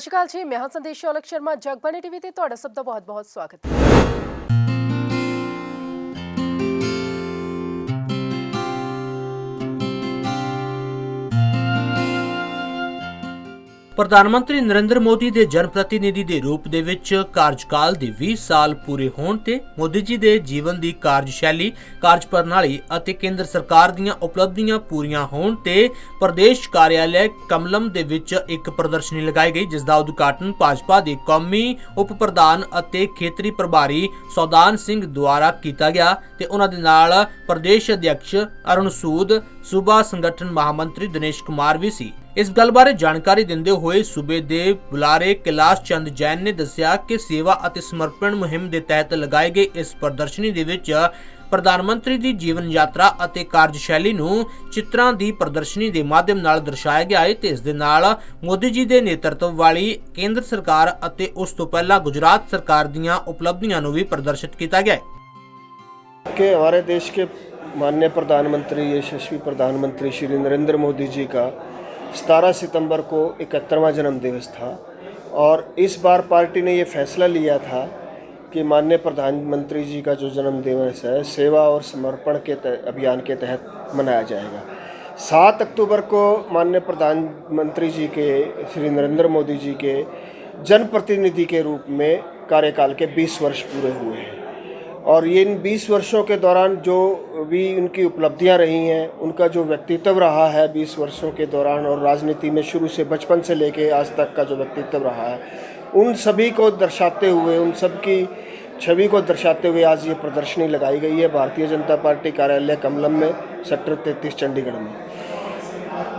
ਸਤਿ ਸ਼੍ਰੀ ਅਕਾਲ ਜੀ, मैं हाँ संदेश औलख शर्मा। जगबानी टीवी ਤੇ ਤੁਹਾਡਾ ਸਭ ਦਾ ਬਹੁਤ-ਬਹੁਤ ਸਵਾਗਤ ਹੈ। ਪ੍ਰਧਾਨ ਮੰਤਰੀ ਨਰਿੰਦਰ ਮੋਦੀ ਦੇ ਜਨ ਪ੍ਰਤੀਨਿਧੀ ਦੇ ਰੂਪ ਦੇ ਵਿੱਚ ਕਾਰਜਕਾਲ ਦੇ 20 ਸਾਲ ਪੂਰੇ ਹੋਣ ਤੇ ਮੋਦੀ ਜੀ ਦੇ ਜੀਵਨ ਦੀ ਕਾਰਜਸ਼ੈਲੀ, ਕਾਰਜ ਪ੍ਰਣਾਲੀ ਅਤੇ ਕੇਂਦਰ ਸਰਕਾਰ ਦੀਆਂ ਉਪਲਬਧੀਆਂ ਪੂਰੀਆਂ ਹੋਣ ਤੇ ਪ੍ਰਦੇਸ਼ ਕਾਰਿਆਲय ਕਮਲਮ ਦੇ ਵਿੱਚ ਇੱਕ ਪ੍ਰਦਰਸ਼ਨੀ ਲਗਾਈ ਗਈ, ਜਿਸ ਦਾ ਉਦਘਾਟਨ ਭਾਜਪਾ ਦੇ ਕੌਮੀ ਉਪ ਪ੍ਰਧਾਨ ਅਤੇ ਖੇਤਰੀ ਪ੍ਰਭਾਰੀ ਸੌਦਾਨ ਸਿੰਘ ਦੁਆਰਾ ਕੀਤਾ ਗਿਆ ਤੇ ਉਹਨਾਂ ਦੇ ਨਾਲ ਪ੍ਰਦੇਸ਼ ਅਧਿਕਸ਼ ਅਰੁਣ ਸੂਦ, सूबा संगठन महामंत्री दिनेश कुमार भी सी। इस गल बारे जानकारी देंदे हुए सूबे दे बुलारे कैलाश चंद जैन ने दस्सिया कि सेवा अते समर्पण मुहिम दे तहत लगाए गए इस प्रदर्शनी दे विच प्रधान मंत्री दी जीवन यात्रा अते कार्यशैली नूं चित्रां दी प्रदर्शनी दे माध्यम नाल दर्शाया गया है ते इस दे नाल मोदी जी दे नेतृत्व वाली केंद्र सरकार अते उस तो पहला गुजरात सरकार दीयां उपलब्धियां नूं भी प्रदर्शित किया गया है कि हमारे देश के माननीय प्रधानमंत्री यशस्वी प्रधानमंत्री श्री नरेंद्र मोदी जी का 17 सितंबर को 71वां जन्म दिवस था और इस बार पार्टी ने ये फैसला लिया था कि माननीय प्रधानमंत्री जी का जो जन्म दिवस है सेवा और समर्पण के अभियान के तहत मनाया जाएगा। 7 अक्टूबर को माननीय प्रधानमंत्री जी के श्री नरेंद्र मोदी जी के जनप्रतिनिधि के रूप में कार्यकाल के 20 वर्ष पूरे हुए हैं और ये इन 20 वर्षों के दौरान जो भी उनकी उपलब्धियां रही हैं, उनका जो व्यक्तित्व रहा है 20 वर्षों के दौरान और राजनीति में शुरू से बचपन से लेके आज तक का जो व्यक्तित्व रहा है, उन सभी को दर्शाते हुए, उन सब की छवि को दर्शाते हुए आज ये प्रदर्शनी लगाई गई है भारतीय जनता पार्टी कार्यालय कमलम में सेक्टर 33 चंडीगढ़ में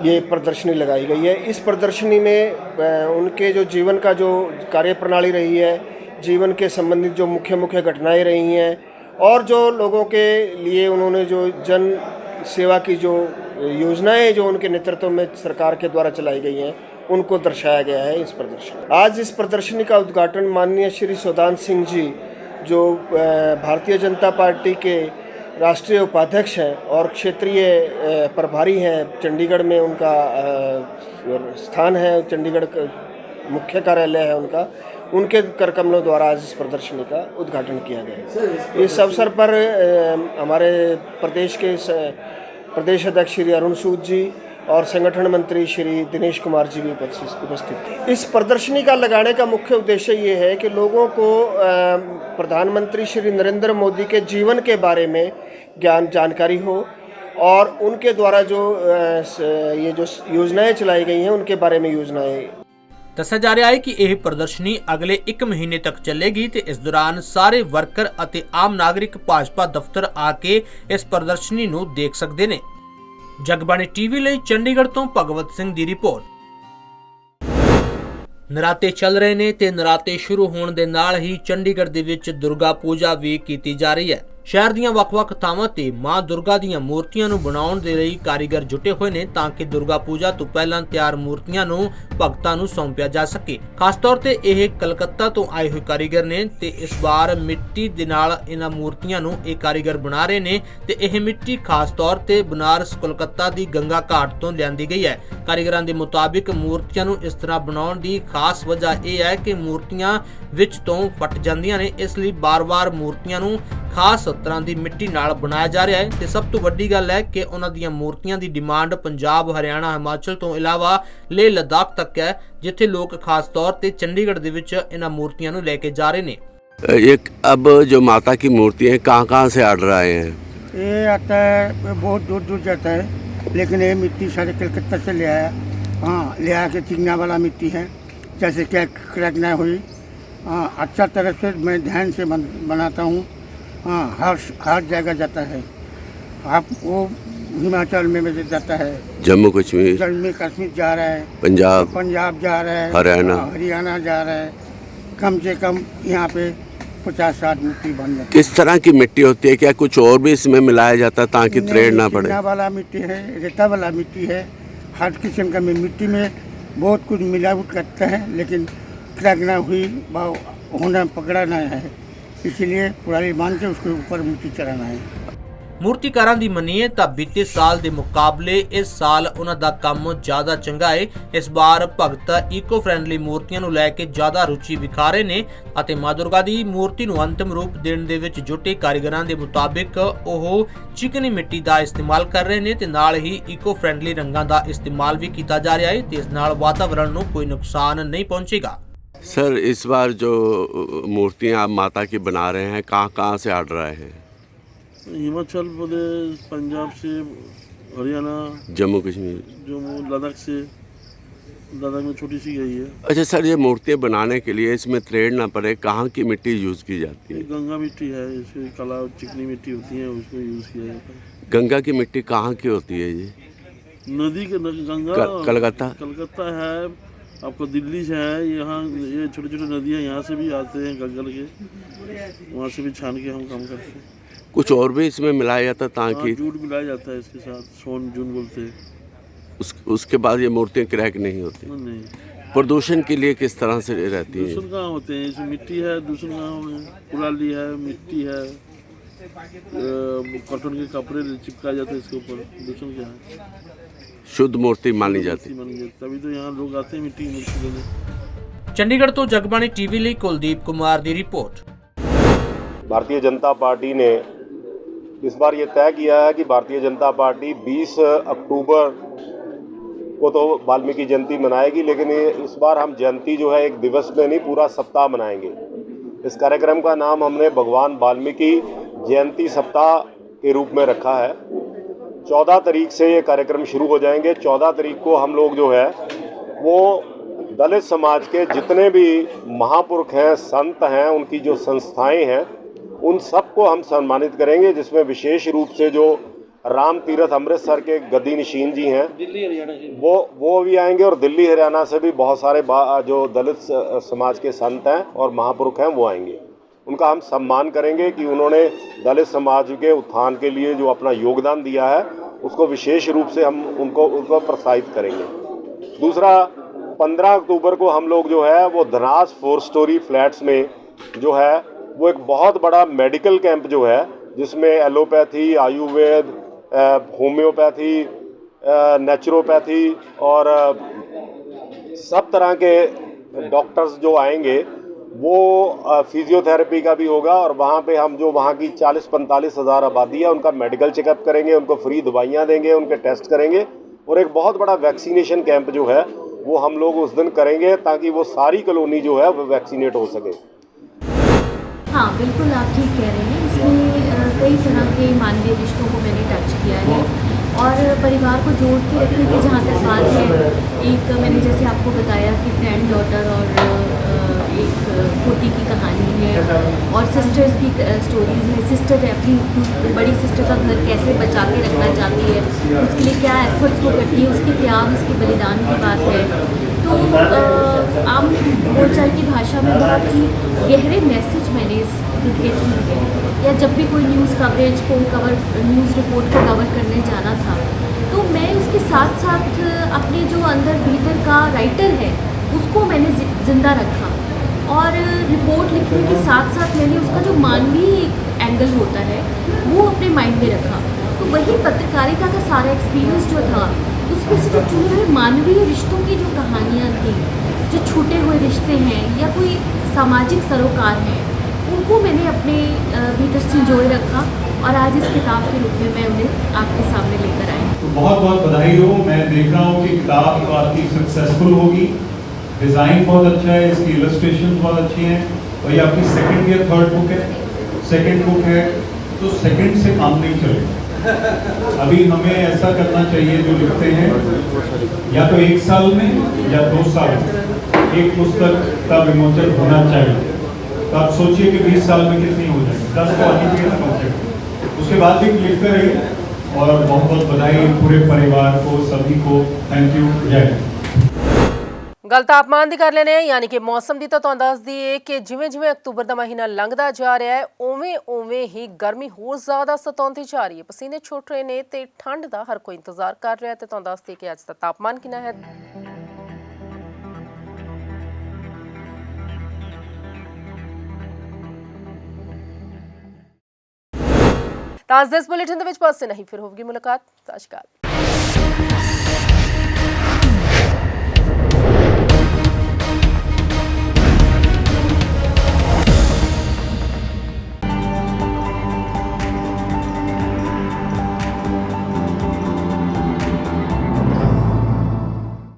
ये प्रदर्शनी लगाई गई है। इस प्रदर्शनी में उनके जो जीवन का जो कार्यप्रणाली रही है, जीवन के संबंधित जो मुख्य मुख्य घटनाएं रही हैं और जो लोगों के लिए उन्होंने जो जन सेवा की जो योजनाएं जो उनके नेतृत्व में सरकार के द्वारा चलाई गई हैं, उनको दर्शाया गया है इस प्रदर्शनी। आज इस प्रदर्शनी का उद्घाटन माननीय श्री सौदान सिंह जी जो भारतीय जनता पार्टी के राष्ट्रीय उपाध्यक्ष हैं और क्षेत्रीय प्रभारी हैं, चंडीगढ़ में उनका स्थान है, चंडीगढ़ मुख्य कार्यालय है उनका, उनके करकमलों द्वारा आज इस प्रदर्शनी का उद्घाटन किया गया। इस अवसर पर हमारे प्रदेश के प्रदेश अध्यक्ष श्री अरुण सूद जी और संगठन मंत्री श्री दिनेश कुमार जी भी उपस्थित थे। इस प्रदर्शनी का लगाने का मुख्य उद्देश्य ये है कि लोगों को प्रधानमंत्री श्री नरेंद्र मोदी के जीवन के बारे में जानकारी हो और उनके द्वारा जो ये जो योजनाएं चलाई गई हैं उनके बारे में योजनाएं। ਦੱਸਿਆ ਜਾ ਰਿਹਾ ਹੈ ਕਿ ਇਹ ਪ੍ਰਦਰਸ਼ਨੀ ਅਗਲੇ 1 ਮਹੀਨੇ ਤੱਕ ਚੱਲੇਗੀ ਤੇ ਇਸ ਦੌਰਾਨ ਸਾਰੇ ਵਰਕਰ ਅਤੇ ਆਮ ਨਾਗਰਿਕ ਭਾਜਪਾ ਦਫ਼ਤਰ ਆ ਕੇ ਇਸ ਪ੍ਰਦਰਸ਼ਨੀ ਨੂੰ ਦੇਖ ਸਕਦੇ ਨੇ। ਜਗਬਾਣੀ ਟੀਵੀ ਲਈ ਚੰਡੀਗੜ੍ਹ ਤੋਂ ਭਗਵਤ ਸਿੰਘ ਦੀ ਰਿਪੋਰਟ। ਨਰਾਤੇ ਚੱਲ ਰਹੇ ਨੇ ਤੇ ਨਰਾਤੇ ਸ਼ੁਰੂ ਹੋਣ ਦੇ ਨਾਲ ਹੀ ਚੰਡੀਗੜ੍ਹ ਦੇ ਵਿੱਚ ਦੁਰਗਾ ਪੂਜਾ ਵੀ ਕੀਤੀ ਜਾ ਰਹੀ ਹੈ। ਸ਼ਹਿਰ ਦੀਆਂ ਵੱਖ-ਵੱਖ ਥਾਵਾਂ ਤੇ ਮਾਂ ਦੁਰਗਾ ਦੀਆਂ ਮੂਰਤੀਆਂ ਨੂੰ ਬਣਾਉਣ ਦੇ ਲਈ ਕਾਰੀਗਰ ਜੁਟੇ ਹੋਏ ਨੇ ਤਾਂ ਕਿ ਦੁਰਗਾ ਪੂਜਾ ਤੋਂ ਪਹਿਲਾਂ ਤਿਆਰ ਮੂਰਤੀਆਂ ਨੂੰ ਭਗਤਾਂ ਨੂੰ ਸੌਂਪਿਆ ਜਾ ਸਕੇ। ਖਾਸ ਤੌਰ ਤੇ ਇਹ ਕਲਕੱਤਾ ਤੋਂ ਆਏ ਹੋਏ ਕਾਰੀਗਰ ਨੇ ਤੇ ਇਸ ਵਾਰ ਮਿੱਟੀ ਦੇ ਨਾਲ ਇਹਨਾਂ ਮੂਰਤੀਆਂ ਨੂੰ ਇਹ ਕਾਰੀਗਰ ਬਣਾ ਰਹੇ ਨੇ ਤੇ ਇਹ ਮਿੱਟੀ ਖਾਸ ਤੌਰ ਤੇ ਬਨਾਰਸ ਕੋਲਕਾਤਾ ਦੀ ਗੰਗਾ ਘਾਟ ਤੋਂ ਲਿਆਂਦੀ ਗਈ ਹੈ। ਕਾਰੀਗਰਾਂ ਦੇ ਮੁਤਾਬਿਕ ਮੂਰਤੀਆਂ ਨੂੰ ਇਸ ਤਰ੍ਹਾਂ ਬਣਾਉਣ ਦੀ ਖਾਸ ਵਜ੍ਹਾ ਇਹ ਹੈ ਕਿ ਮੂਰਤੀਆਂ ਵਿੱਚ ਤੋਂ ਫਟ ਜਾਂਦੀਆਂ ਨੇ, ਇਸ ਲਈ ਬਾਰ-ਬਾਰ ਮੂਰਤੀਆਂ ਨੂੰ ਖਾਸ ਤਰ੍ਹਾਂ ਦੀ ਮਿੱਟੀ ਨਾਲ ਬਣਾਇਆ ਜਾ ਰਿਹਾ ਹੈ ਤੇ ਸਭ ਤੋਂ ਵੱਡੀ ਗੱਲ ਹੈ ਕਿ ਉਹਨਾਂ ਦੀਆਂ ਮੂਰਤੀਆਂ ਦੀ ਡਿਮਾਂਡ ਪੰਜਾਬ, ਹਰਿਆਣਾ, ਹਿਮਾਚਲ ਤੋਂ ਇਲਾਵਾ ਲੇਹ ਲਦਾਖ ਤੱਕ ਹੈ, ਜਿੱਥੇ ਲੋਕ ਖਾਸ ਤੌਰ ਤੇ ਚੰਡੀਗੜ੍ਹ ਦੇ ਵਿੱਚ ਇਹਨਾਂ ਮੂਰਤੀਆਂ ਨੂੰ ਲੈ ਕੇ ਜਾ ਰਹੇ ਨੇ। एक अब जो माता की मूर्ति है कहाँ से ऑर्डर आए हैं? ये आता है बहुत दूर दूर जाता है, लेकिन ये मिट्टी सारे कलकत्ता से ले आया। हाँ, ले आके चिकना वाला मिट्टी है, जैसे क्या क्रैक ना हुई। हाँ, अच्छा तरह से मैं ध्यान से बनाता हूँ। हाँ, हर जगह जाता है। आप वो हिमाचल में जाता है, जम्मू कश्मीर जा रहा है, पंजाब जा रहा है, हरियाणा जा रहा है। कम से कम यहाँ पे 50-60 मिट्टी बन जाती है। किस तरह की मिट्टी होती है? क्या कुछ और भी इसमें मिलाया जाता है ताकि त्रेड़ ना पड़े? वाला मिट्टी है, रेता वाला मिट्टी है, हर किस्म का मिट्टी में बहुत कुछ मिलावट करता है, लेकिन क्रैक ना हुई होना पकड़ा ना है, इसीलिए पुरानी मान के उसके ऊपर मिट्टी चढ़ाना है। ਮੂਰਤੀਕਾਰਾਂ ਦੀ ਮੰਨੀਏ ਤਾਂ ਬੀਤੇ ਸਾਲ ਦੇ ਮੁਕਾਬਲੇ ਇਸ ਸਾਲ ਉਹਨਾਂ ਦਾ ਕੰਮ ਜ਼ਿਆਦਾ ਚੰਗਾ ਹੈ। ਇਸ ਵਾਰ ਭਗਤ ਈਕੋ ਫ੍ਰੈਂਡਲੀ ਮੂਰਤੀਆਂ ਨੂੰ ਲੈ ਕੇ ਜ਼ਿਆਦਾ ਰੁਚੀ ਵਿਖਾ ਰਹੇ ਨੇ ਅਤੇ ਮਾਂ ਦੁਰਗਾ ਦੀ ਮੂਰਤੀ ਨੂੰ ਅੰਤਿਮ ਰੂਪ ਦੇਣ ਦੇ ਵਿੱਚ ਜੁਟੇ ਕਾਰੀਗਰਾਂ ਦੇ ਮੁਤਾਬਿਕ ਉਹ ਚਿਕਨੀ ਮਿੱਟੀ ਦਾ ਇਸਤੇਮਾਲ ਕਰ ਰਹੇ ਨੇ ਤੇ ਨਾਲ ਹੀ ਈਕੋ ਫ੍ਰੈਂਡਲੀ ਰੰਗਾਂ ਦਾ ਇਸਤੇਮਾਲ ਵੀ ਕੀਤਾ ਜਾ ਰਿਹਾ ਹੈ ਤੇ ਇਸ ਨਾਲ ਵਾਤਾਵरण ਨੂੰ ਕੋਈ नुकसान नहीं पहुंचेगा। सर इस बार जो मूर्तियाँ आप माता की बना रहे हैं कहाँ से ऑर्डर आए हैं? हिमाचल प्रदेश, पंजाब से, हरियाणा, जम्मू कश्मीर। जम्मू, लद्दाख से। लद्दाख में छोटी सी गई है। अच्छा सर, ये मूर्तियाँ बनाने के लिए इसमें थ्रेड ना पड़े, कहाँ की मिट्टी यूज़ की जाती है? गंगा मिट्टी है, इसमें काला चिकनी मिट्टी होती है, उसको यूज़ किया जाता है। गंगा की मिट्टी कहाँ की होती है जी? नदी के गंगा कलकत्ता है, आपको दिल्ली से है। यहाँ ये छोटे छोटे नदियाँ यहाँ से भी आते हैं गंगल के, वहाँ से भी छान के हम काम करते हैं। कुछ और भी इसमें मिलाया जाता है ताकि? जूट मिलाया जाता है इसके साथ, सोन जून बोलते हैं। उसके बाद ये मूर्तियाँ क्रैक नहीं होती? नहीं। प्रदूषण के लिए किस तरह से रहती है? दूषण कहाँ होते हैं, इसमें मिट्टी है, दूषण कहाँ है, कुराली है, मिट्टी है, कॉटन के कपड़े चिपकाए जाते हैं इसके ऊपर, दूषण क्या है? शुद्ध मूर्ति मानी जाती है, तभी तो यहाँ लोग आते हैं मिट्टी की मूर्ति लेने। चंडीगढ़ तो जगबाणी टीवी ਲਈ कुलदीप कुमार ਦੀ रिपोर्ट। भारतीय जनता पार्टी ने इस बार ये तय किया है कि भारतीय जनता पार्टी 20 अक्टूबर को तो वाल्मीकि जयंती मनाएगी, लेकिन इस बार हम जयंती जो है एक दिवस में नहीं पूरा सप्ताह मनाएंगे। इस कार्यक्रम का नाम हमने भगवान वाल्मीकि जयंती सप्ताह के रूप में रखा है। 14 तारीख से ये कार्यक्रम शुरू हो जाएंगे। 14 तारीख को हम लोग जो है वो दलित समाज के जितने भी महापुरुष हैं, संत हैं, उनकी जो संस्थाएं हैं, उन सबको हम सम्मानित करेंगे, जिसमें विशेष रूप से जो राम तीर्थ अमृतसर के गद्दी नशीन जी हैं, दिल्ली हरियाणा से वो भी आएंगे, और दिल्ली हरियाणा से भी बहुत सारे जो दलित समाज के संत हैं और महापुरुष हैं वो आएंगे। उनका हम सम्मान करेंगे कि उन्होंने दलित समाज के उत्थान के लिए जो अपना योगदान दिया है उसको विशेष रूप से हम उनको प्रोत्साहित करेंगे। दूसरा, 15 अक्टूबर को हम लोग जो है वो धनास 4 स्टोरी फ्लैट्स में जो है वो एक बहुत बड़ा मेडिकल कैंप जो है, जिसमें एलोपैथी, आयुर्वेद, होम्योपैथी, नेचुरोपैथी और सब तरह के डॉक्टर्स जो आएंगे, वो फिजियोथेरेपी का भी होगा। और वहाँ पे हम जो वहाँ की 40-45 हज़ार आबादी है उनका मेडिकल चेकअप करेंगे, उनको फ्री दवाइयाँ देंगे, उनके टेस्ट करेंगे, और एक बहुत बड़ा वैक्सीनेशन कैंप जो है वो हम लोग उस दिन करेंगे, ताकि वो सारी कॉलोनी जो है वो वैक्सीनेट हो सके। हाँ बिल्कुल, आप ठीक कह रहे हैं। इसमें कई तरह के मानवीय रिश्तों को मैंने टच किया है और परिवार को जोड़ के रखने की जहाँ तक बात है, एक मैंने जैसे आपको बताया कि ग्रैंड डॉटर और एक पोती की कहानी है और सिस्टर्स की स्टोरीज़ है। सिस्टर अपनी बड़ी सिस्टर का घर कैसे बचा के रखना चाहती है, उसके लिए क्या एफर्ट्स वो करती है, उसके त्याग, उसके बलिदान की बात है। तो आम बोलचाल की भाषा में बहुत ही गहरे मैसेज मैंने इस बुक के थ्रू दिए। या जब भी कोई न्यूज़ कवरेज को न्यूज़ रिपोर्ट को कवर करने जाना था, तो मैं उसके साथ साथ अपने जो अंदर भीतर का राइटर है उसको मैंने ज़िंदा रखा, और रिपोर्ट लिखने के साथ साथ मैंने उसका जो मानवीय एंगल होता है वो अपने माइंड में रखा। तो वही पत्रकारिता का सारा एक्सपीरियंस जो था, उसमें से जो चुने हुए मानवीय रिश्तों की जो कहानियाँ थी, जो छूटे हुए रिश्ते हैं या कोई सामाजिक सरोकार हैं, उनको मैंने अपने भीतर संजोए रखा और आज इस किताब के रूप में मैं उन्हें आपके सामने लेकर आई। तो बहुत बहुत बधाई हो। मैं देख रहा हूँ कि किताब तो आपकी सक्सेसफुल होगी। डिज़ाइन बहुत अच्छा है, इसकी इलस्ट्रेशन बहुत अच्छी हैं, और ये आपकी सेकंड या थर्ड बुक है? सेकंड बुक है, तो सेकंड से काम नहीं चलेगा। अभी हमें ऐसा करना चाहिए जो लिखते हैं, या तो 1 साल में या 2 साल में एक पुस्तक का विमोचन होना चाहिए। तो आप सोचिए कि 20 साल में कितनी हो जाएगी, 10 तो आनी चाहिए ना कम से कम। उसके बाद भी लिखते रहिए, और बहुत बहुत बधाई पूरे परिवार को, सभी को। Thank you. जय हिंद। ਗੱਲ ਤਾਪਮਾਨ ਦੀ ਕਰ ਲੈਣੇ, ਯਾਨੀ ਕਿ ਮੌਸਮ ਦੀ ਤਾਂ ਤੁਹਾਨੂੰ ਦੱਸ ਦਈਏ ਕਿ ਜਿਵੇਂ ਅਕਤੂਬਰ ਦਾ ਮਹੀਨਾ ਲੰਘਦਾ ਜਾ ਰਿਹਾ ਹੈ, ਉਵੇਂ ਹੀ ਗਰਮੀ ਹੋਰ ਜ਼ਿਆਦਾ ਸਤਾਉਂਦੀ ਜਾ ਰਹੀ ਹੈ। ਪਸੀਨੇ ਛੁੱਟ ਰਹੇ ਨੇ ਤੇ ਠੰਡ ਦਾ ਹਰ ਕੋਈ ਇੰਤਜ਼ਾਰ ਕਰ ਰਿਹਾ ਤੇ ਤੁਹਾਨੂੰ ਦੱਸ ਦਈਏ ਕਿ ਅੱਜ ਦਾ ਤਾਪਮਾਨ ਕਿੰਨਾ ਹੈ। ਤਾਂ ਅੱਜ ਦੇ ਇਸ ਬੁਲੇਟਿਨ ਦੇ ਵਿੱਚ ਬਸ ਨਹੀਂ, ਫਿਰ ਹੋਵੇਗੀ ਮੁਲਾਕਾਤ। ਸਤਿ ਸ਼੍ਰੀ ਅਕਾਲ।